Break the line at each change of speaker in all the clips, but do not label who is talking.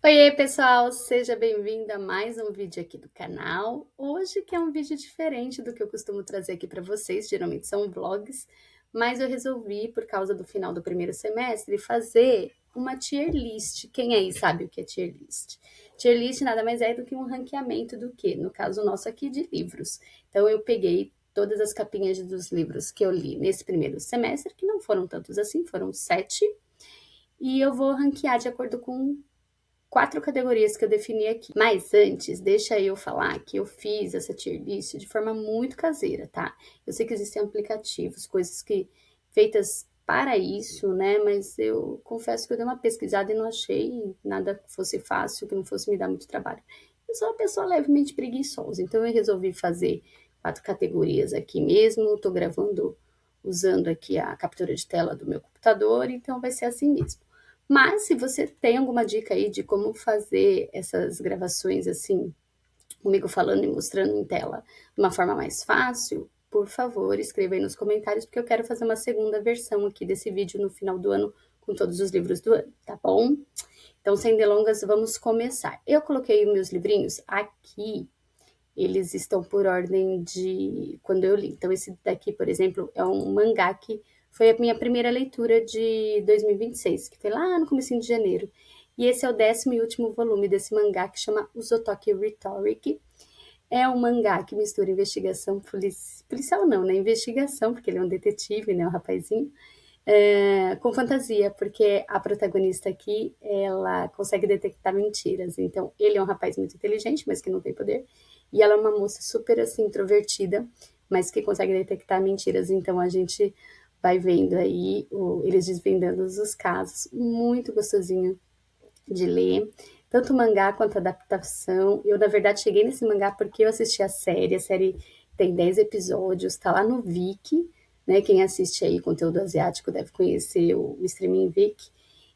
Oiê, pessoal, seja bem-vindo a mais um vídeo aqui do canal. Hoje que é um vídeo diferente do que eu costumo trazer aqui para vocês, geralmente são vlogs, mas eu resolvi, por causa do final do primeiro semestre, fazer uma tier list. Quem aí sabe o que é tier list? Tier list nada mais é do que um ranqueamento do que, no caso nosso aqui, de livros. Então eu peguei todas as capinhas dos livros que eu li nesse primeiro semestre, que não foram tantos assim, foram 7, e eu vou ranquear de acordo com 4 categorias que eu defini aqui. Mas antes, deixa eu falar que eu fiz essa tier list de forma muito caseira, tá? Eu sei que existem aplicativos, coisas que feitas para isso, né? Mas eu confesso que eu dei uma pesquisada e não achei nada que fosse fácil, que não fosse me dar muito trabalho. Eu sou uma pessoa levemente preguiçosa, então eu resolvi fazer 4 categorias aqui mesmo. Tô gravando usando aqui a captura de tela do meu computador, então vai ser assim mesmo. Mas se você tem alguma dica aí de como fazer essas gravações assim, comigo falando e mostrando em tela de uma forma mais fácil, por favor, escreva aí nos comentários, porque eu quero fazer uma segunda versão aqui desse vídeo no final do ano, com todos os livros do ano, tá bom? Então, sem delongas, vamos começar. Eu coloquei os meus livrinhos aqui, eles estão por ordem de quando eu li. Então, esse daqui, por exemplo, é um mangá que foi a minha primeira leitura de 2026, que foi lá no comecinho de janeiro. E esse é o 10º e último volume desse mangá, que chama Usotoki Rhetoric. É um mangá que mistura investigação policial não, né? Investigação, porque ele é um detetive, né? Um rapazinho. Com fantasia, porque a protagonista aqui, ela consegue detectar mentiras. Então, ele é um rapaz muito inteligente, mas que não tem poder. E ela é uma moça super, assim, introvertida, mas que consegue detectar mentiras. Então, a gente vai vendo aí eles desvendando os casos. Muito gostosinho de ler. Tanto o mangá quanto a adaptação. Eu, na verdade, cheguei nesse mangá porque eu assisti a série. A série tem 10 episódios, tá lá no Viki, né? Quem assiste aí conteúdo asiático deve conhecer o streaming Viki.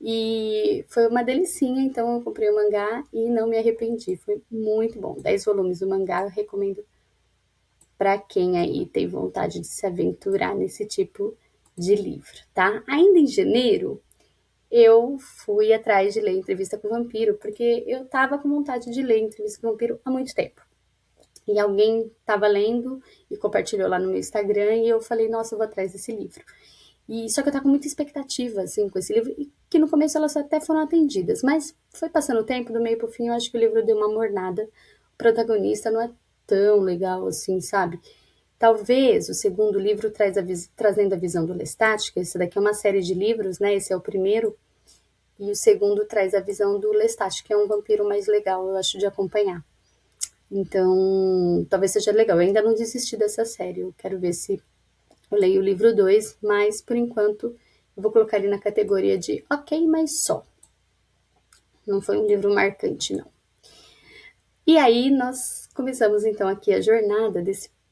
E foi uma delicinha, então eu comprei o mangá e não me arrependi. Foi muito bom. 10 volumes do mangá, eu recomendo para quem aí tem vontade de se aventurar nesse tipo de livro, tá? Ainda em janeiro, eu fui atrás de ler Entrevista com o Vampiro, porque eu tava com vontade de ler Entrevista com o Vampiro há muito tempo. E alguém tava lendo e compartilhou lá no meu Instagram e eu falei, nossa, eu vou atrás desse livro. E só que eu tava com muita expectativa, assim, com esse livro, e que no começo elas até foram atendidas, mas foi passando o tempo, do meio pro fim, eu acho que o livro deu uma mornada. O protagonista não é tão legal assim, sabe? Talvez o segundo livro trazendo a visão do Lestat, que esse daqui é uma série de livros, né? Esse é o primeiro, e o segundo traz a visão do Lestat, que é um vampiro mais legal, eu acho, de acompanhar. Então, talvez seja legal. Eu ainda não desisti dessa série. Eu quero ver se eu leio o livro 2, mas por enquanto eu vou colocar ele na categoria de ok, mas só. Não foi um livro marcante, não. E aí nós começamos então aqui a jornada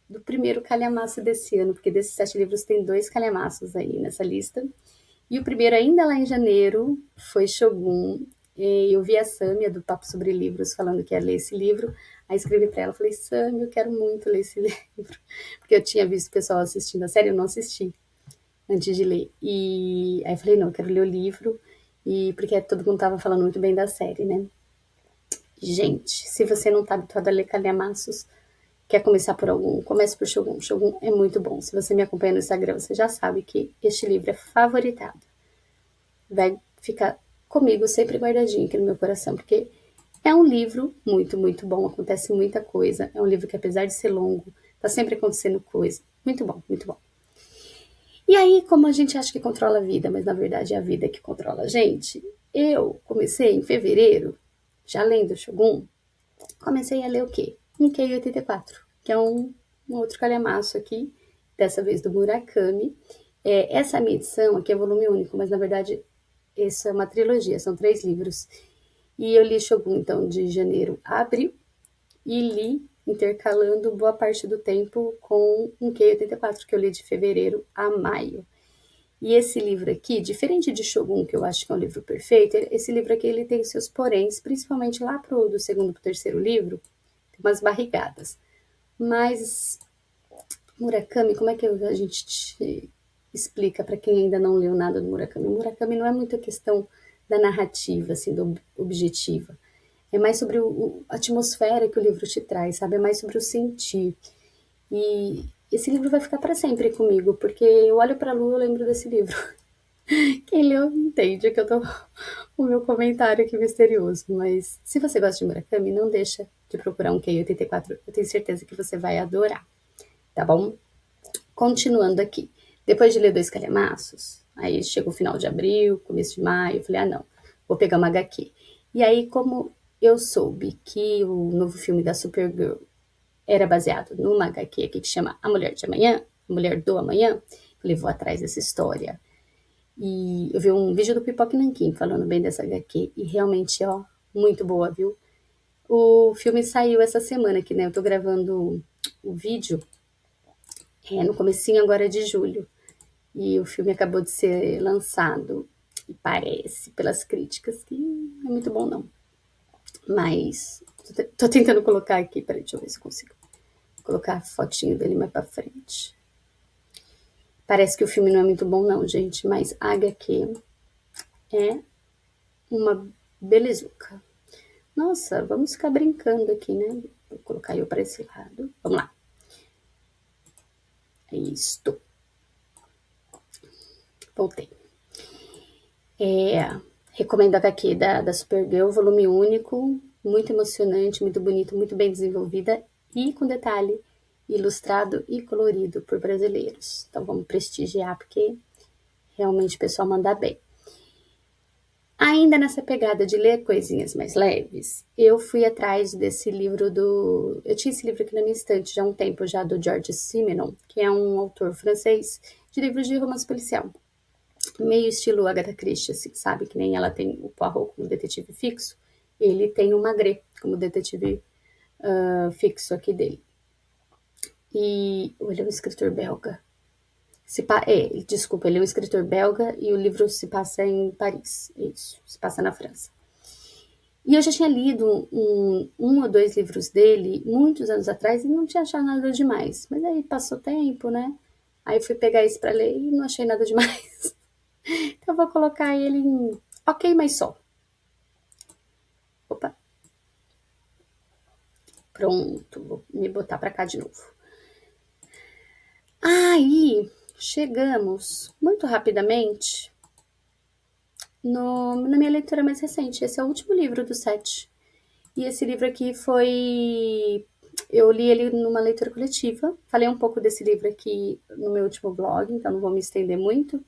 do primeiro calhamaço desse ano, porque desses 7 livros tem 2 calhamaços aí nessa lista. E o primeiro, ainda lá em janeiro, foi Shogun. E eu vi a Sâmia, do Papo Sobre Livros, falando que ia ler esse livro. Aí escrevi para ela, falei, Sâmia, eu quero muito ler esse livro. Porque eu tinha visto o pessoal assistindo a série, eu não assisti antes de ler. E aí falei, não, eu quero ler o livro. E porque todo mundo tava falando muito bem da série, né? Gente, se você não tá habituado a ler calhamaços, quer começar por algum, comece por Shogun. Shogun é muito bom. Se você me acompanha no Instagram, você já sabe que este livro é favoritado. Vai ficar comigo sempre guardadinho aqui no meu coração, porque é um livro muito, muito bom, acontece muita coisa. É um livro que, apesar de ser longo, tá sempre acontecendo coisa. Muito bom, muito bom. E aí, como a gente acha que controla a vida, mas na verdade é a vida que controla a gente, eu comecei em fevereiro, já lendo Shogun, comecei a ler o quê? Nikkei 84, que é um outro calhamaço aqui, dessa vez do Murakami. Essa minha edição aqui é volume único, mas na verdade essa é uma trilogia, são 3 livros. E eu li Shogun, então, de janeiro a abril, e li intercalando boa parte do tempo com um Q84, que eu li de fevereiro a maio. E esse livro aqui, diferente de Shogun, que eu acho que é um livro perfeito, esse livro aqui ele tem seus poréns, principalmente lá do segundo para o terceiro livro, tem umas barrigadas. Mas Murakami, como é que a gente explica para quem ainda não leu nada do Murakami? O Murakami não é muito a questão da narrativa, assim, do objetiva. É mais sobre a atmosfera que o livro te traz, sabe? É mais sobre o sentir. E esse livro vai ficar para sempre comigo, porque eu olho para a lua e lembro desse livro. Quem leu entende que eu tô o meu comentário aqui misterioso, mas se você gosta de Murakami, não deixa de procurar um Kei 84, eu tenho certeza que você vai adorar, tá bom? Continuando aqui, depois de ler Dois Calhamaços, aí chegou o final de abril, começo de maio, eu falei, ah não, vou pegar uma HQ. E aí, como eu soube que o novo filme da Supergirl era baseado numa HQ aqui que chama A Mulher de Amanhã, A Mulher do Amanhã, falei, vou atrás dessa história. E eu vi um vídeo do Pipoca Nanquim falando bem dessa HQ, e realmente, ó, muito boa, viu? O filme saiu essa semana aqui, né? Eu tô gravando o vídeo no comecinho agora de julho. E o filme acabou de ser lançado. E parece, pelas críticas, que não é muito bom, não. Mas tô tentando colocar aqui, peraí, deixa eu ver se eu consigo colocar a fotinho dele mais pra frente. Parece que o filme não é muito bom, não, gente, mas a HQ é uma belezuca. Nossa, vamos ficar brincando aqui, né? Vou colocar eu para esse lado. Vamos lá. É isto. Voltei. Recomendo a HQ da Supergirl, volume único, muito emocionante, muito bonito, muito bem desenvolvida e com detalhe, ilustrado e colorido por brasileiros. Então vamos prestigiar, porque realmente o pessoal manda bem. Ainda nessa pegada de ler coisinhas mais leves, eu fui atrás desse livro do... Eu tinha esse livro aqui na minha estante já há um tempo, já do George Simenon, que é um autor francês de livros de romance policial. Meio estilo Agatha Christie, assim, sabe? Que nem ela tem o Poirot como detetive fixo, ele tem o Maigret como detetive fixo aqui dele. E ele é um escritor belga. Desculpa, ele é um escritor belga e o livro se passa em Paris. Isso, se passa na França. E eu já tinha lido um ou dois livros dele muitos anos atrás e não tinha achado nada demais. Mas aí passou tempo, né? Aí fui pegar esse pra ler e não achei nada demais. Então eu vou colocar ele em ok, mas só. Opa. Pronto, vou me botar pra cá de novo. Aí chegamos muito rapidamente na minha leitura mais recente. Esse é o último livro do set. E esse livro aqui foi... Eu li ele numa leitura coletiva. Falei um pouco desse livro aqui no meu último blog, então não vou me estender muito.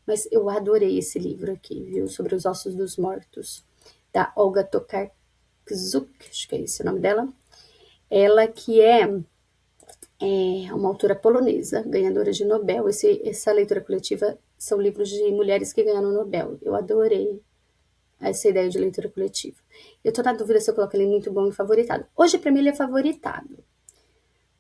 Mas eu adorei esse livro aqui, viu? Sobre os ossos dos mortos, da Olga Tokarczuk, acho que é esse o nome dela. Ela que é uma autora polonesa, ganhadora de Nobel. Essa leitura coletiva são livros de mulheres que ganharam o Nobel. Eu adorei essa ideia de leitura coletiva. Eu tô na dúvida se eu coloco ele muito bom e favoritado. Hoje, para mim, ele é favoritado.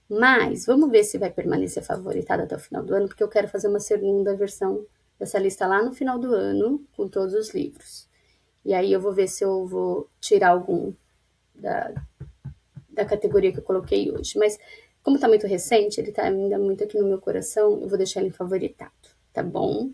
Mas vamos ver se vai permanecer favoritado até o final do ano, porque eu quero fazer uma segunda versão dessa lista lá no final do ano, com todos os livros. E aí eu vou ver se eu vou tirar algum da categoria que eu coloquei hoje. Mas como tá muito recente, ele tá ainda muito aqui no meu coração, eu vou deixar ele favoritado, tá bom?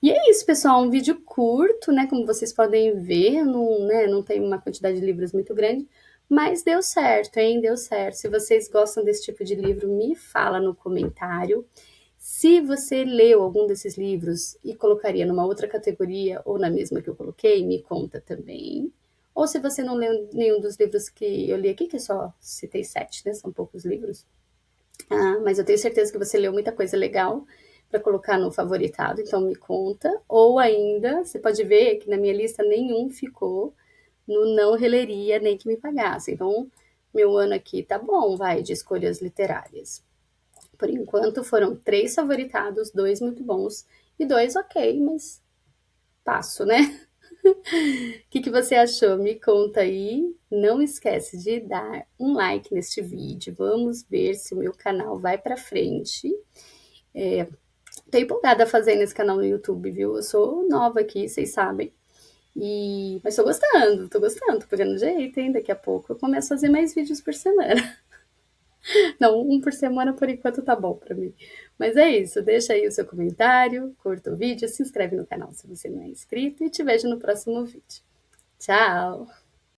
E é isso, pessoal, um vídeo curto, né, como vocês podem ver, não tem uma quantidade de livros muito grande, mas deu certo, hein, deu certo. Se vocês gostam desse tipo de livro, me fala no comentário. Se você leu algum desses livros e colocaria numa outra categoria ou na mesma que eu coloquei, me conta também. Ou se você não leu nenhum dos livros que eu li aqui, que eu só citei 7, né, são poucos livros, mas eu tenho certeza que você leu muita coisa legal para colocar no favoritado, então me conta. Ou ainda, você pode ver que na minha lista nenhum ficou no não releria nem que me pagasse. Então, meu ano aqui tá bom, vai, de escolhas literárias. Por enquanto foram 3 favoritados, 2 muito bons e 2 ok, mas passo, né? O que você achou? Me conta aí. Não esquece de dar um like neste vídeo. Vamos ver se o meu canal vai para frente. Tô empolgada fazendo esse canal no YouTube, viu? Eu sou nova aqui, vocês sabem. Mas tô gostando, tô pegando jeito, hein? Daqui a pouco eu começo a fazer mais vídeos por semana. Não, um por semana por enquanto tá bom pra mim. Mas é isso, deixa aí o seu comentário, curta o vídeo, se inscreve no canal se você não é inscrito e te vejo no próximo vídeo. Tchau!